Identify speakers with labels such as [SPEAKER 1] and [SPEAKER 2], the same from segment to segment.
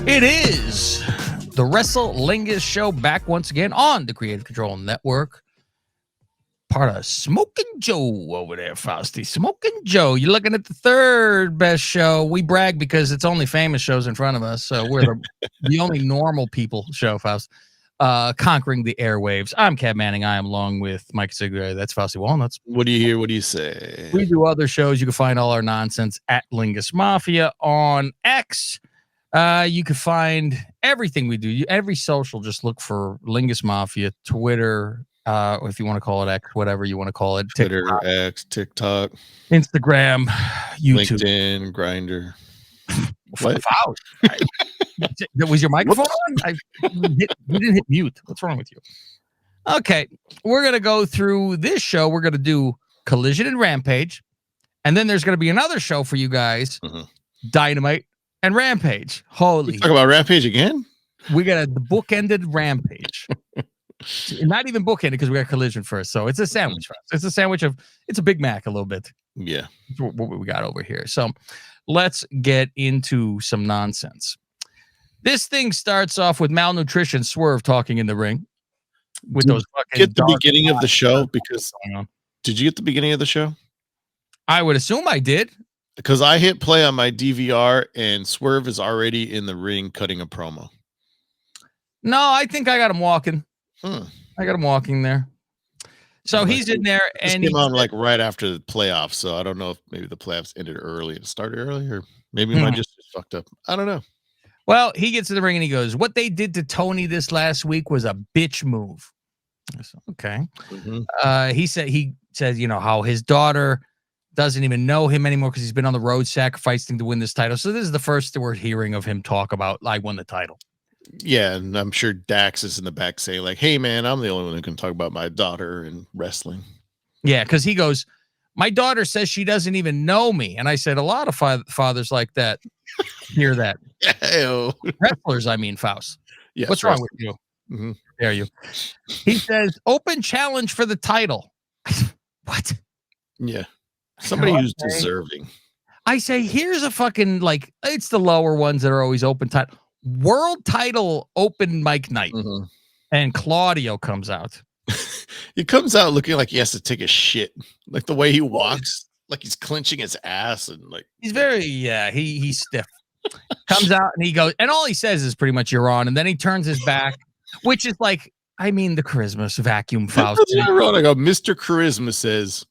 [SPEAKER 1] It is the Wrestle Lingus Show back once again on the Creative Control Network. Part of Smokin' Joe over there, Fausty. Smokin' Joe. You're looking at the third best show. We brag because it's only famous shows in front of us. So we're the only normal people show, Faust. Conquering the airwaves. I'm Cab Manning. I am along with Mike Sigler. That's Fausty Walnuts.
[SPEAKER 2] What do you hear? What do you say?
[SPEAKER 1] We do other shows. You can find all our nonsense at Lingus Mafia on X. You can find everything we do. Every social, just look for Lingus Mafia, Twitter, or if you want to call it X, whatever you want to call it.
[SPEAKER 2] Twitter,
[SPEAKER 1] TikTok,
[SPEAKER 2] X, TikTok,
[SPEAKER 1] Instagram, YouTube.
[SPEAKER 2] LinkedIn, Grindr.
[SPEAKER 1] What? Was your microphone on? You didn't hit mute. What's wrong with you? Okay, we're going to go through this show. We're going to do Collision and Rampage. And then there's going to be another show for you guys, Dynamite and Rampage. Holy.
[SPEAKER 2] Talk about Rampage again?
[SPEAKER 1] We got the book-ended Rampage. Not even bookended because we got Collision first. So it's a sandwich. It's a sandwich of, it's a Big Mac a little bit.
[SPEAKER 2] Yeah.
[SPEAKER 1] That's what we got over here. So let's get into some nonsense. This thing starts off with malnutrition Swerve talking in the ring. With those fucking
[SPEAKER 2] get the beginning of the show because did you get the beginning of the show?
[SPEAKER 1] I would assume I did.
[SPEAKER 2] Because I hit play on my DVR and Swerve is already in the ring cutting a promo.
[SPEAKER 1] No, I think I got him walking. I got him walking there. So he's in there and
[SPEAKER 2] he came on like right after the playoffs. So I don't know if maybe the playoffs ended early and started early, or maybe mine just fucked up. I don't know.
[SPEAKER 1] Well, he gets in the ring and he goes, "What they did to Tony this last week was a bitch move." Said, okay. He says, you know, how his daughter doesn't even know him anymore because he's been on the road sacrificing to win this title. So this is the first we're hearing of him talk about, I won the title.
[SPEAKER 2] Yeah, and I'm sure Dax is in the back saying like, "Hey, man, I'm the only one who can talk about my daughter and wrestling."
[SPEAKER 1] Yeah, because he goes, "My daughter says she doesn't even know me." And I said, a lot of fathers like that hear that. Wrestlers, I mean, Faust. Yes, what's wrong with you? Dare you? He says, "Open challenge for the title." What?
[SPEAKER 2] Yeah. Somebody who's deserving.
[SPEAKER 1] I say, here's a fucking, like, it's the lower ones that are always open title. World title open mic night. And Claudio comes out.
[SPEAKER 2] He comes out looking like he has to take a shit. Like the way he walks, like he's clenching his ass and like
[SPEAKER 1] he's very, he's stiff. Comes out and he goes, and all he says is pretty much "you're on," and then he turns his back, which is like, I mean, the charisma vacuum Faust.
[SPEAKER 2] That's ironic. Mr. Charisma says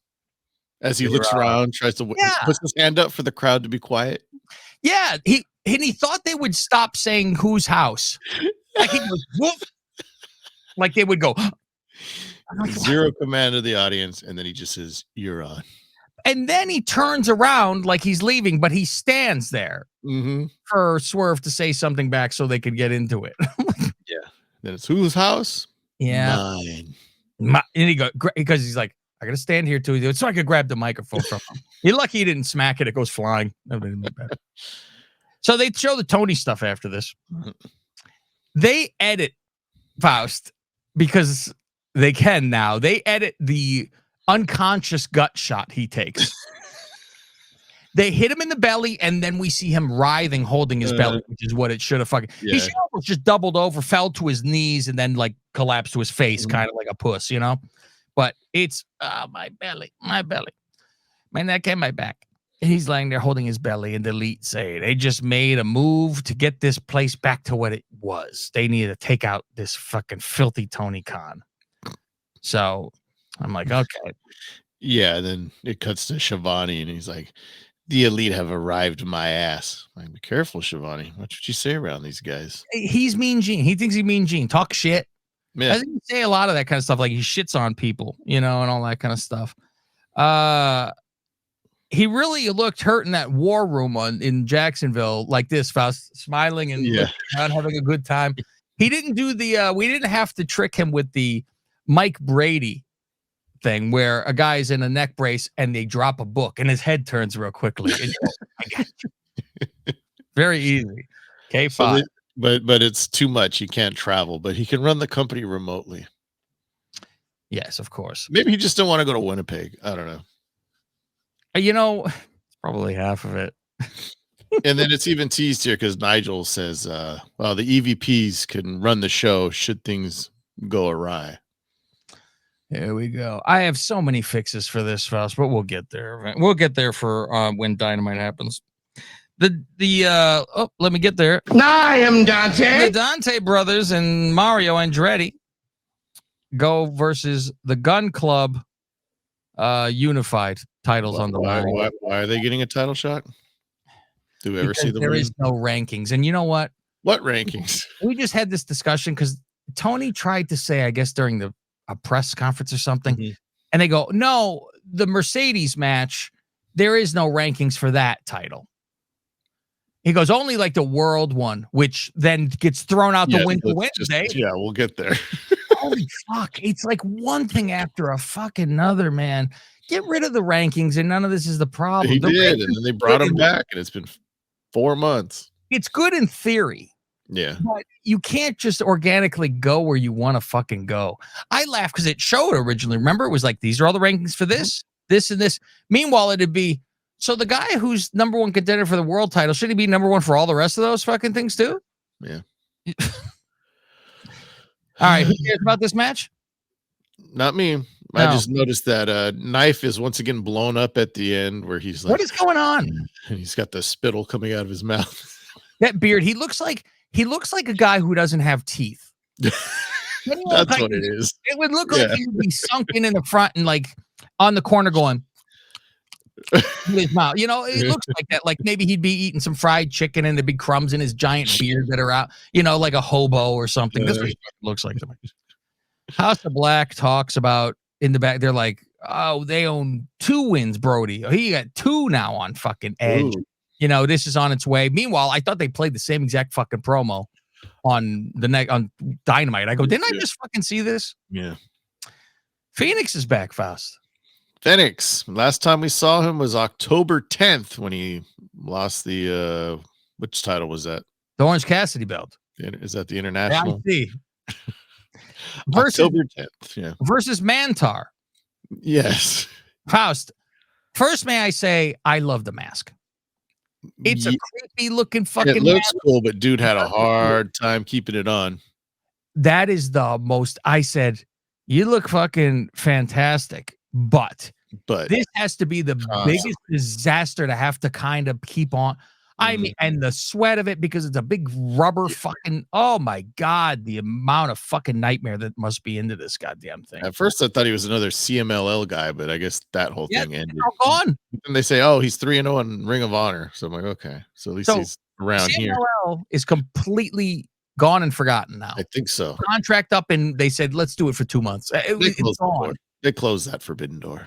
[SPEAKER 2] as he looks around, tries to puts his hand up for the crowd to be quiet.
[SPEAKER 1] Yeah, he thought they would stop saying "whose house." Like he goes, "Whoop," like they would go.
[SPEAKER 2] Zero command of the audience, and then he just says, "You're on."
[SPEAKER 1] And then he turns around like he's leaving, but he stands there for Swerve to say something back so they could get into it.
[SPEAKER 2] Yeah. Then it's whose house?
[SPEAKER 1] Yeah.
[SPEAKER 2] Mine.
[SPEAKER 1] And he goes, because he's like, "I got to stand here too, so I could grab the microphone from him." You're lucky he didn't smack it. It goes flying. So they show the Tony stuff after this. They edit Faust because they can now. They edit the unconscious gut shot he takes. They hit him in the belly, and then we see him writhing, holding his belly, which is what it should have fucking. Yeah. He should have just doubled over, fell to his knees, and then like collapsed to his face, kind of like a puss, you know. But it's my belly, my neck, and my back. And he's laying there holding his belly, and the elite say they just made a move to get this place back to what it was. They needed to take out this fucking filthy Tony Khan. So I'm like, okay.
[SPEAKER 2] Yeah, then it cuts to Shivani, and he's like, "The elite have arrived my ass." I'm like, "Be careful, Shivani. Watch what you say around these guys."
[SPEAKER 1] He's Mean Gene. He thinks he's Mean Gene. Talk shit.
[SPEAKER 2] Yeah.
[SPEAKER 1] I think he say a lot of that kind of stuff, like he shits on people, you know, and all that kind of stuff. He really looked hurt in that war room in Jacksonville, like this, Faust, smiling and not having a good time. He didn't do the. We didn't have to trick him with the Mike Brady thing where a guy's in a neck brace and they drop a book and his head turns real quickly. Very easy. Okay, fine.
[SPEAKER 2] So but it's too much. He can't travel, but he can run the company remotely.
[SPEAKER 1] Yes, of course.
[SPEAKER 2] Maybe he just don't want to go to Winnipeg. I don't know.
[SPEAKER 1] You know, it's probably half of it.
[SPEAKER 2] And then it's even teased here because Nigel says, well, the EVPs can run the show should things go awry.
[SPEAKER 1] Here we go. I have so many fixes for this, Faust, but we'll get there. We'll get there for when Dynamite happens. Let me get there.
[SPEAKER 3] I am Dante.
[SPEAKER 1] The Dante brothers and Mario Andretti go versus the Gun Club unified titles on the line.
[SPEAKER 2] Why are they getting a title shot? Do we ever see them?
[SPEAKER 1] There is no rankings. And you know what?
[SPEAKER 2] What rankings?
[SPEAKER 1] We just had this discussion because Tony tried to say, I guess, during a press conference or something, and they go, no, the Mercedes match, there is no rankings for that title. He goes, only like the world one, which then gets thrown out the window Wednesday.
[SPEAKER 2] Yeah, we'll get there.
[SPEAKER 1] Holy fuck. It's like one thing after a fucking another, man. Get rid of the rankings, and none of this is the problem.
[SPEAKER 2] He did, and then they brought him back, and it's been 4 months.
[SPEAKER 1] It's good in theory.
[SPEAKER 2] Yeah.
[SPEAKER 1] But you can't just organically go where you want to fucking go. I laugh because it showed originally. Remember, it was like, these are all the rankings for this, this, and this. Meanwhile, it'd be, so the guy who's number one contender for the world title, should he be number one for all the rest of those fucking things too?
[SPEAKER 2] Yeah.
[SPEAKER 1] All right. Who cares about this match?
[SPEAKER 2] Not me. I just noticed that Knife is once again blown up at the end where he's like,
[SPEAKER 1] what is going on?
[SPEAKER 2] And he's got the spittle coming out of his mouth.
[SPEAKER 1] That beard, he looks like a guy who doesn't have teeth.
[SPEAKER 2] That's what it is.
[SPEAKER 1] It would look like he would be sunken in the front and like on the corner going with his mouth. You know, it looks like that. Like maybe he'd be eating some fried chicken and the big crumbs in his giant beard that are out, you know, like a hobo or something. That's what it looks like to me. House of Black talks about in the back. They're like, oh, they own 2 wins, Brody. Oh, he got 2 now on fucking Edge. Ooh. You know, this is on its way. Meanwhile, I thought they played the same exact fucking promo on on Dynamite. I go, didn't I just fucking see this?
[SPEAKER 2] Yeah.
[SPEAKER 1] Phoenix is back, Faust.
[SPEAKER 2] Phoenix. Last time we saw him was October 10th when he lost the which title was that?
[SPEAKER 1] The Orange Cassidy belt.
[SPEAKER 2] Is that the international?
[SPEAKER 1] Yeah,
[SPEAKER 2] October 10th. Yeah.
[SPEAKER 1] Versus Mantar.
[SPEAKER 2] Yes.
[SPEAKER 1] Faust. First, may I say, I love the mask. It's a creepy looking fucking.
[SPEAKER 2] It looks cool, but dude had a hard time keeping it on.
[SPEAKER 1] That is the most. I said, you look fucking fantastic, but this has to be the biggest disaster to have to kind of keep on. I mean, and the sweat of it, because it's a big rubber fucking, oh my God, the amount of fucking nightmare that must be into this goddamn thing.
[SPEAKER 2] At first I thought he was another CMLL guy, but I guess that whole thing ended.
[SPEAKER 1] All gone.
[SPEAKER 2] And they say, oh, he's 3-0 in Ring of Honor. So I'm like, okay. So at least he's around here.
[SPEAKER 1] CMLL is completely gone and forgotten now.
[SPEAKER 2] I think so.
[SPEAKER 1] Contract up, and they said, let's do it for 2 months. It's gone.
[SPEAKER 2] They closed that Forbidden Door.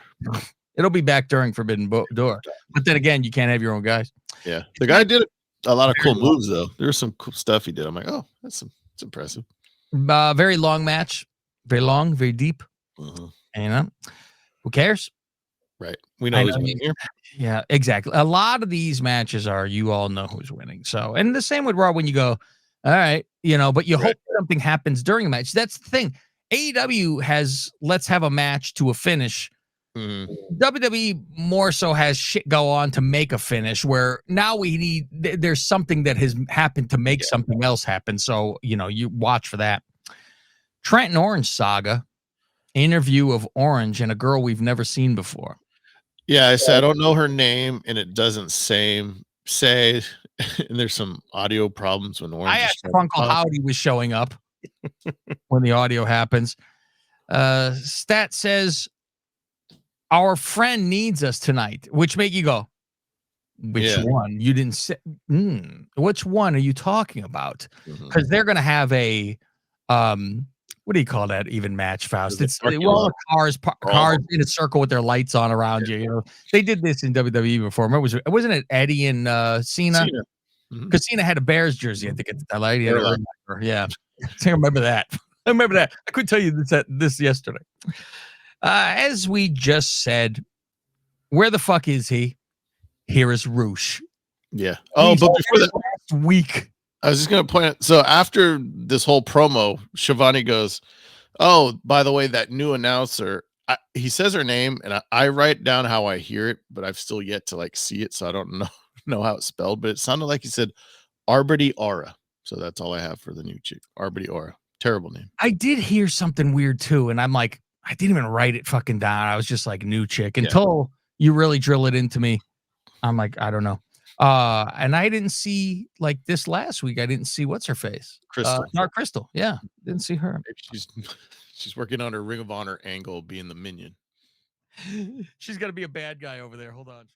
[SPEAKER 1] It'll be back during Forbidden Door. But then again, you can't have your own guys.
[SPEAKER 2] Yeah. The guy did a lot of cool moves, though. There was some cool stuff he did. I'm like, oh, that's impressive.
[SPEAKER 1] Very long match. Very long, very deep.
[SPEAKER 2] And,
[SPEAKER 1] you know, who cares?
[SPEAKER 2] Right. We know who's winning here.
[SPEAKER 1] Yeah, exactly. A lot of these matches are, you all know who's winning. So, and the same with Raw when you go, all right, you know, but you hope something happens during a match. That's the thing. AEW has, let's have a match to a finish. WWE more so has shit go on to make a finish, where now we need, there's something that has happened to make something else happen. So, you know, you watch for that. Trent and Orange saga, interview of Orange and a girl we've never seen before.
[SPEAKER 2] Yeah, I said I don't know her name, and it doesn't say, and there's some audio problems when Orange.
[SPEAKER 1] I asked if Uncle Howdy was showing up when the audio happens. Stat says, our friend needs us tonight, which make you go, which one? You didn't say, which one are you talking about? Because they're going to have a, what do you call that even match, Faust? It's all cars in a circle with their lights on around you. You know, they did this in WWE before. Wasn't it Eddie and Cena? Because Cena had a Bears jersey, I think, at the time. Yeah. I remember that. I could tell you this yesterday. As we just said, where the fuck is he? Here is Roosh.
[SPEAKER 2] Yeah. Oh, but before that,
[SPEAKER 1] last week,
[SPEAKER 2] I was just going to point out. So after this whole promo, Shivani goes, oh, by the way, that new announcer, he says her name, and I write down how I hear it, but I've still yet to like see it, so I don't know know how it's spelled, but it sounded like he said Arbity Aura. So that's all I have for the new chick. Arbity Aura. Terrible name.
[SPEAKER 1] I did hear something weird too, and I'm like, I didn't even write it fucking down. I was just like, new chick until you really drill it into me. I'm like, I don't know. And I didn't see like this last week. I didn't see what's her face.
[SPEAKER 2] Crystal.
[SPEAKER 1] Dark Crystal. Yeah, didn't see her.
[SPEAKER 2] Maybe she's working on her Ring of Honor angle being the minion.
[SPEAKER 1] She's got to be a bad guy over there. Hold on.